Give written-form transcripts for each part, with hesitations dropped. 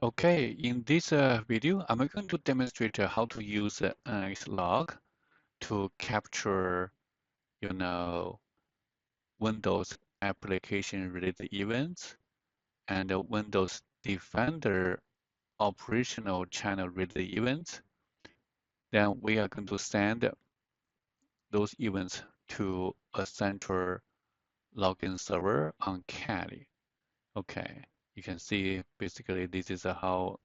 Okay, in this video, I'm going to demonstrate how to use nxlog to capture, you know, Windows application related events and Windows Defender operational channel related events. Then we are going to send those events to a central login server on Kali. Okay, you can see basically this is how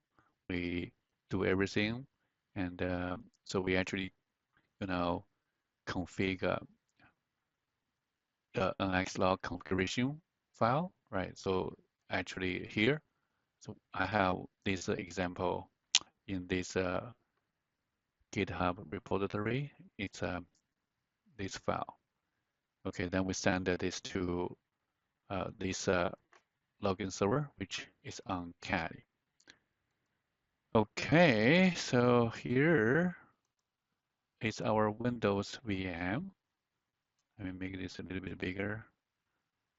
we do everything. And so we actually, you know, configure the nxlog configuration file, right? So actually here, so I have this example in this GitHub repository. It's this file. Okay, then we send this to this login server, which is on Kali. Okay, so here is our Windows VM. Let me make this a little bit bigger.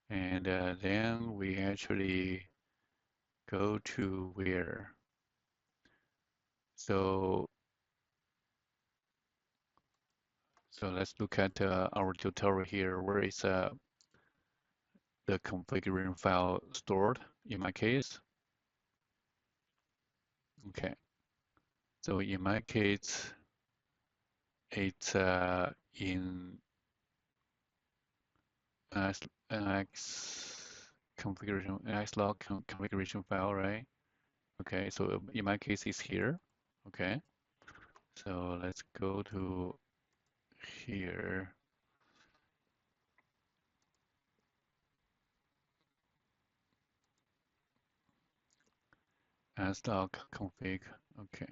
And then we actually go to where? So, so let's look at our tutorial here. Where is the configuration file stored in my case? Okay, so in my case, it's in nx configuration, nxlog configuration file, right? Okay, so in my case, it's here. Okay, so let's go to here. Nxlog config. Okay.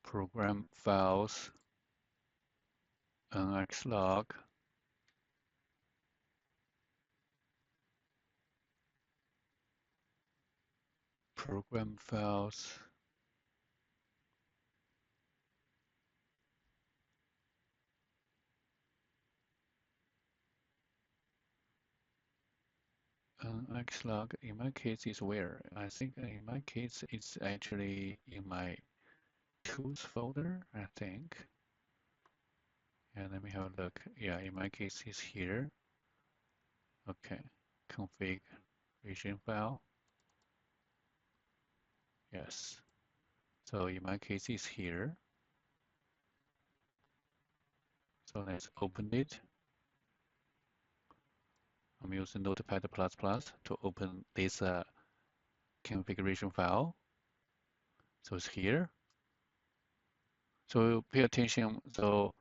Program files, nxlog, program files, nxlog. In my case, is where? I think in my case, it's actually in my tools folder, I think. And let me have a look. Yeah, in my case, it's here. Okay, configuration file. Yes. So in my case, it's here. So let's open it. I'm using Notepad++ to open this configuration file. So it's here. So pay attention. So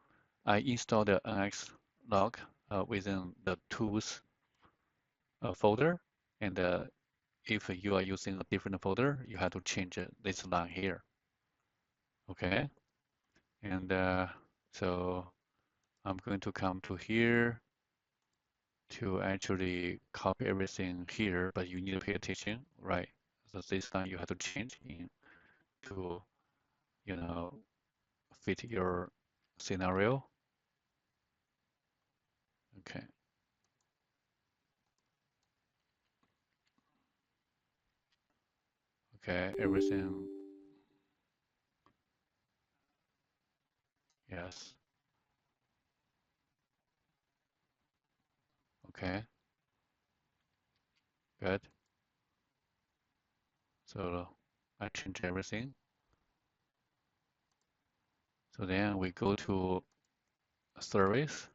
I installed the nxlog within the tools folder. And if you are using a different folder, you have to change this line here. Okay. And so I'm going to come to here to actually copy everything here, but you need to pay attention, right? So this time you have to change in to, you know, fit your scenario. Okay. Okay, everything, yes. Okay, good. So I change everything. So then we go to service.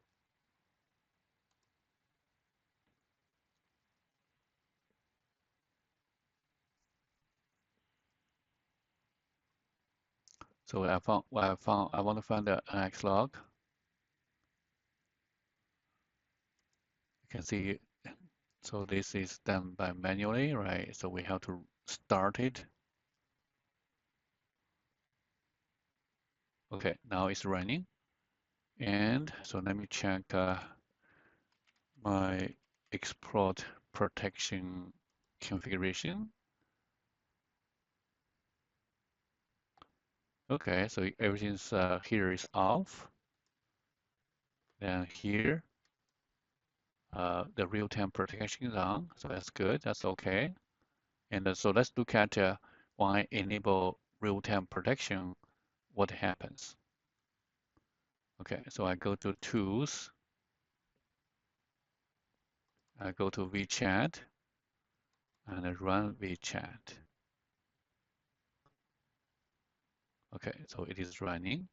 So I want to find the nxlog. You can see, so this is done by manually, right? So we have to start it. Okay, now it's running. And so let me check my exploit protection configuration. Okay, so everything's here is off. Then here, the real-time protection is on, so that's good. That's okay. And so let's look at when I enable real-time protection, what happens. Okay, so I go to Tools, I go to WeChat, and I run WeChat. Okay, so it is running.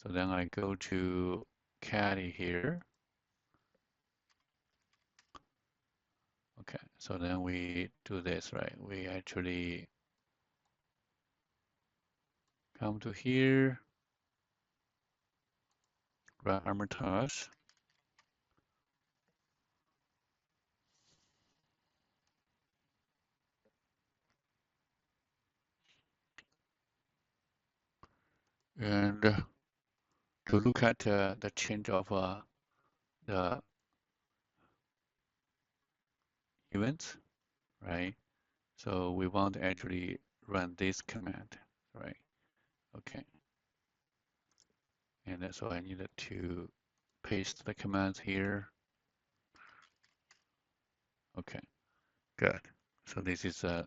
So then I go to Caddy here. Okay, so then we do this, right? We actually come to here, run Armitage. And to look at the change of the events, right? So we want to actually run this command, right? Okay. And so I needed to paste the commands here. Okay, good. So this is so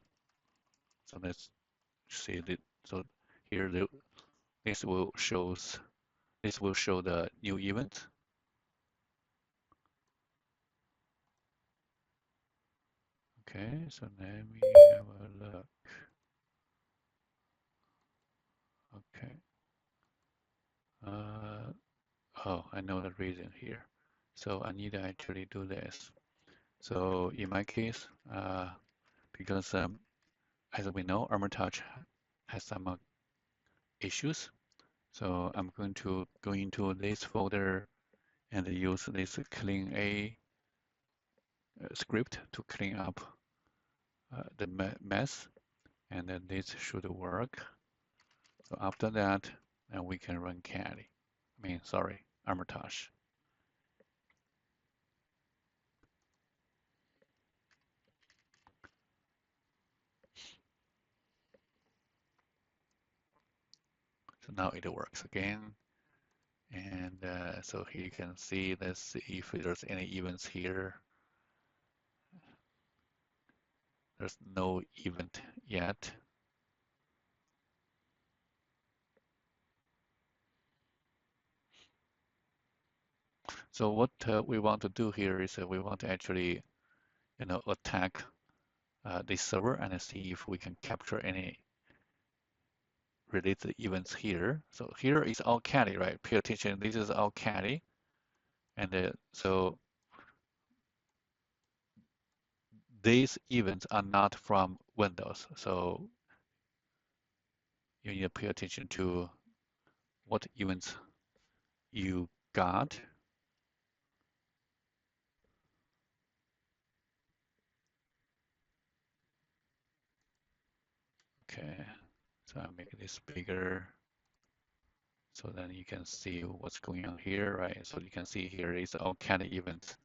let's see it. So here this will show the new event. Okay, so let me have a look. Okay. Oh, I know the reason here. So I need to actually do this. So in my case, because as we know, Armitage has some issues. So I'm going to go into this folder and use this clean A script to clean up the mess, and then this should work. So after that, then we can run Caddy. Sorry, Armitage. So now it works again. And so here you can see, let's see if there's any events here. There's no event yet. So what we want to do here is we want to actually, attack this server and see if we can capture any related events here. So here is all caddy, right? Pay attention, this is all caddy. And so these events are not from Windows. So you need to pay attention to what events you got. Okay, so I'll make this bigger so then you can see what's going on here, right? So you can see here is all caddy events.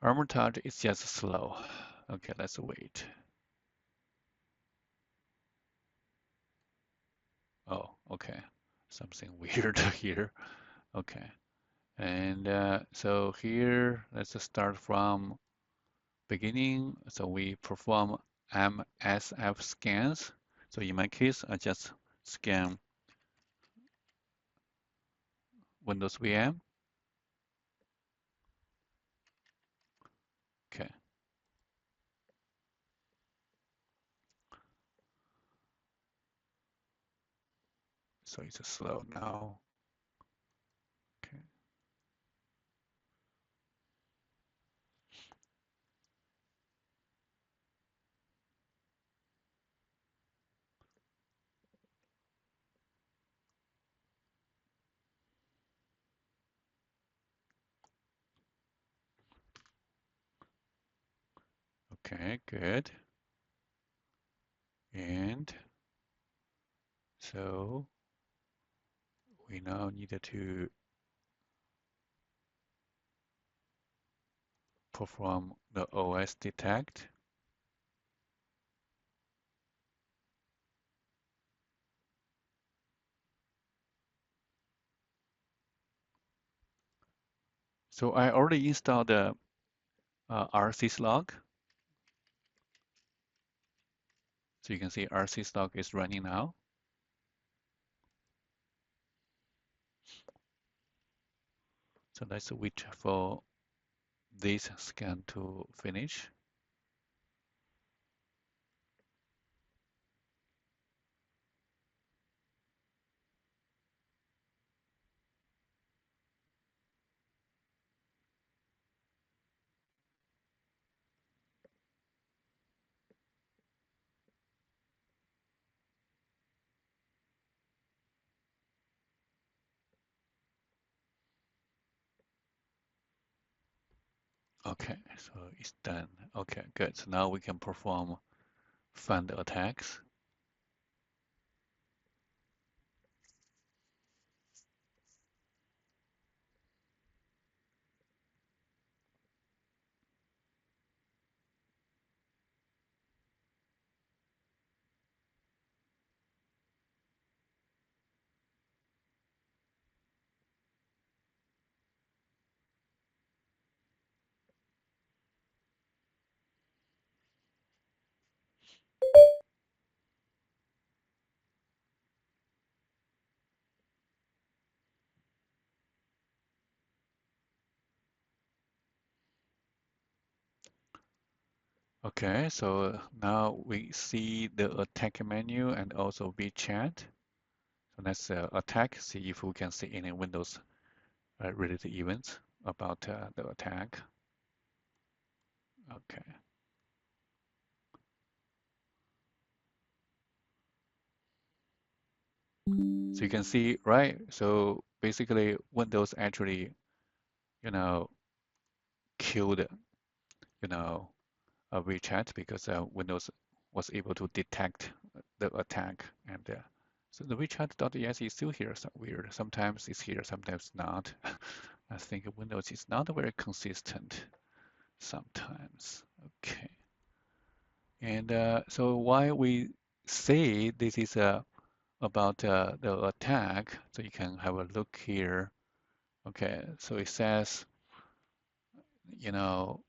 Armitage is just slow. Okay, let's wait. Oh, okay. Something weird here. Okay. And so here, let's just start from beginning. So we perform MSF scans. So in my case, I just scan Windows VM. Okay. So it's slow now. Okay. Okay, good. And so we now need to perform the OS detect. So I already installed the rsyslog. So you can see rsyslog is running now. So let's wait for this scan to finish. Okay, so it's done. Okay, good. So now we can perform find attacks. Okay, so now we see the attack menu and also WeChat. So let's attack, see if we can see any Windows related events about the attack. Okay, so you can see, right? So basically, Windows actually, you know, killed, you know, WeChat because Windows was able to detect the attack, and so the WeChat.exe is still here. So weird. Sometimes it's here, sometimes not. I think Windows is not very consistent sometimes. Okay. And so why we say this is about the attack, so you can have a look here. Okay, so it says, you know,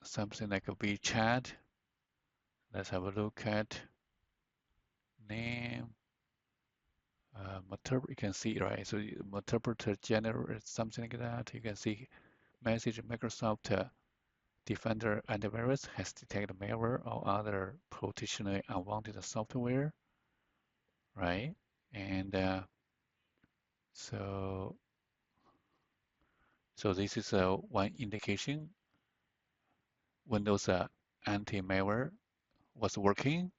something like a WeChat. Let's have a look at name. You can see, right? So interpreter generate something like that. You can see message Microsoft Defender antivirus has detected malware or other potentially unwanted software, right? And so so this is one indication Windows anti-malware was working.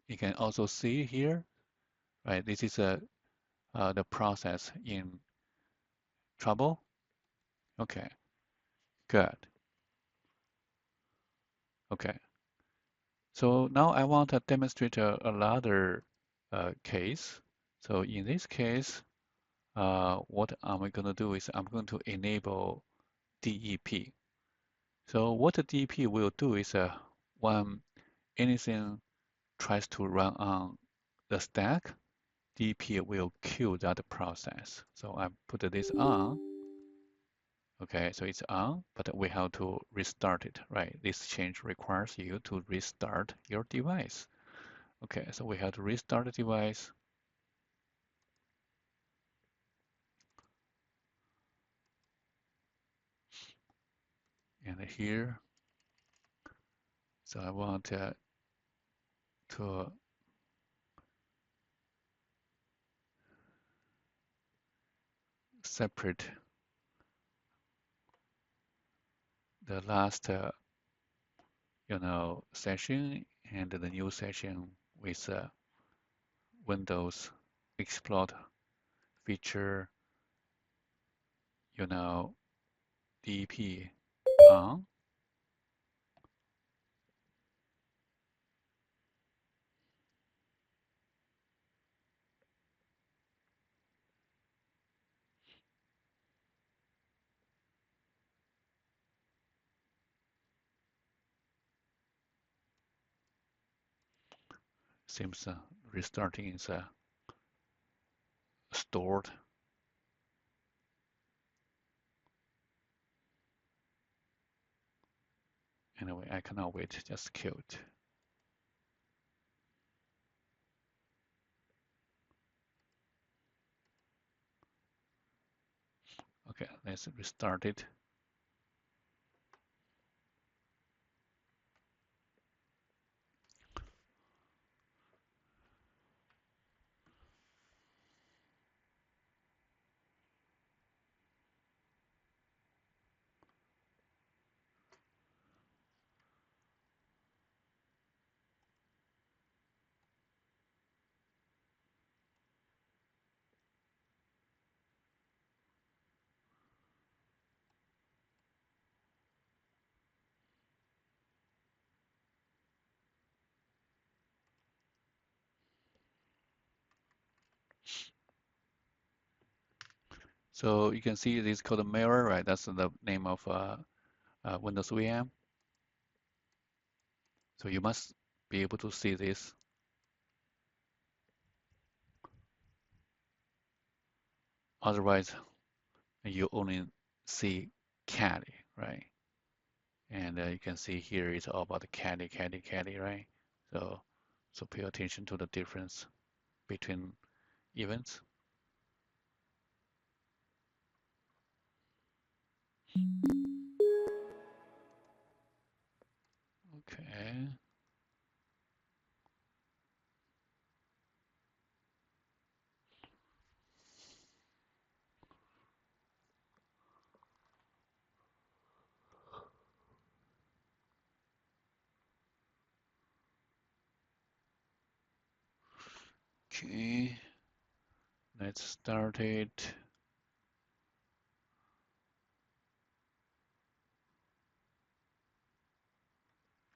You can also see here, right? This is the process in trouble. Okay, good. Okay, so now I want to demonstrate another case. So in this case, what am I going to do is I'm going to enable DEP. So what the DEP will do is when anything tries to run on the stack, DEP will kill that process. So I put this on. Okay, so it's on, but we have to restart it, right? This change requires you to restart your device. Okay, so we have to restart the device. And here, so I want to separate the last, session and the new session with Windows Exploit feature, DEP on. Seems restarting is stored. Anyway, I cannot wait, just kill it. Okay, let's restart it. So you can see this is called a mirror, right? That's the name of Windows VM. So you must be able to see this. Otherwise, you only see caddy, right? And you can see here it's all about the caddy, caddy, caddy, right? So, so pay attention to the difference between events. Okay. Okay. Let's start it.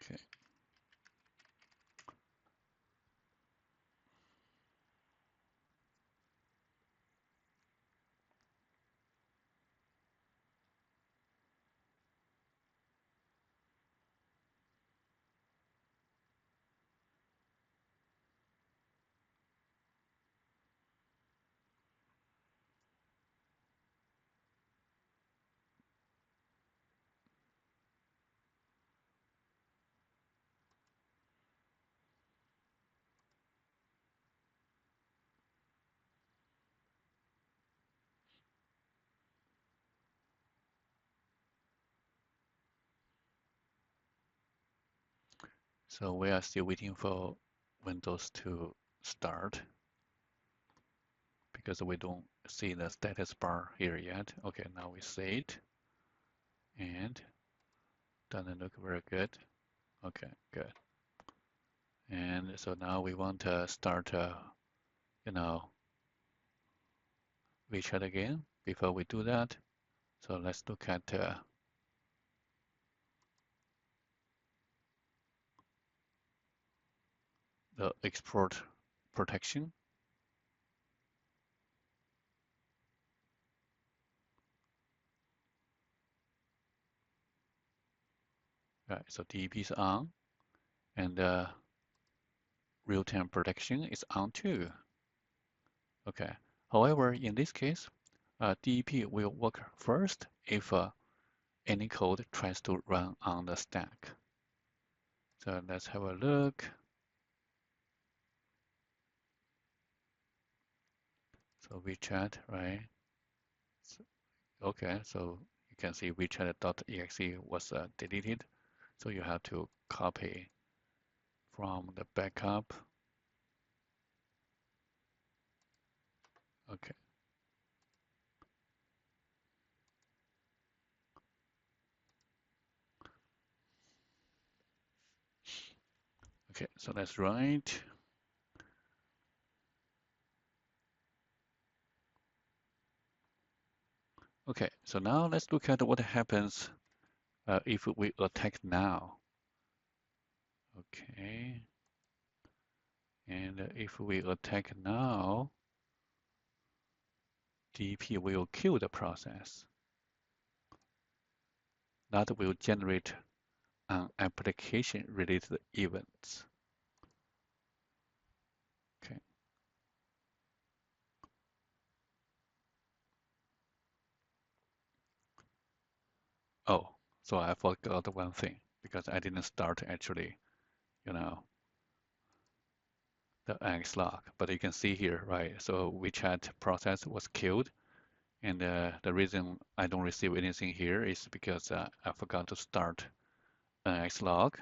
Okay. So we are still waiting for Windows to start because we don't see the status bar here yet. Okay, now we see it and doesn't look very good. Okay, good. And so now we want to start, you know, WeChat again. Before we do that, so let's look at the export protection. Right, so DEP is on, and real-time protection is on too. Okay. However, in this case, DEP will work first if any code tries to run on the stack. So let's have a look. So WeChat, right? Okay, so you can see WeChat.exe was deleted. So you have to copy from the backup. Okay. Okay, so let's run it. Okay, so now let's look at what happens if we attack now. Okay, and if we attack now, DP will kill the process. That will generate an application-related events. So I forgot one thing because I didn't start actually, you know, the nxlog. But you can see here, right? So WeChat process was killed, and the reason I don't receive anything here is because I forgot to start nxlog.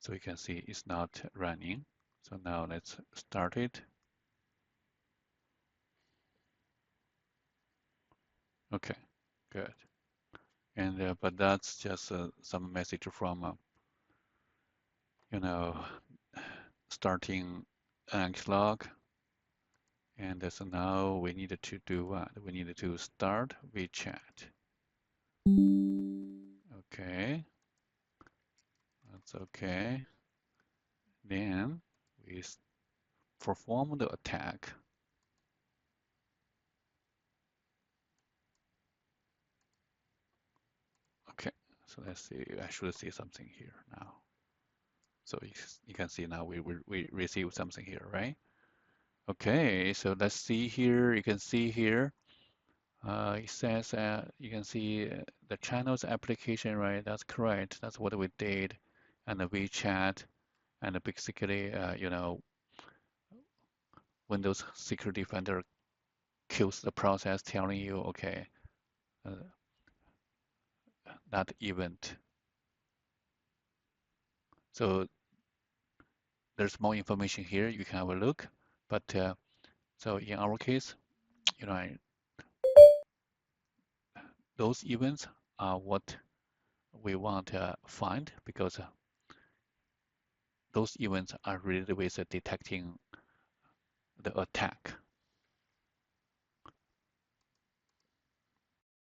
So you can see it's not running. So now let's start it. Okay, good. And but that's just some message from you know starting nxlog. And so now we need to do what? We need to start WeChat. Okay, that's okay. Then we perform the attack. Okay, so let's see. I should see something here now. So you can see now we receive something here, right? Okay, so let's see here. You can see here. It says you can see the channels application, right? That's correct. That's what we did, and the WeChat, and basically, Windows Security Defender kills the process, telling you, okay, uh, that event. So there's more information here. You can have a look. But so in our case, you know, those events are what we want to find because those events are related with detecting the attack.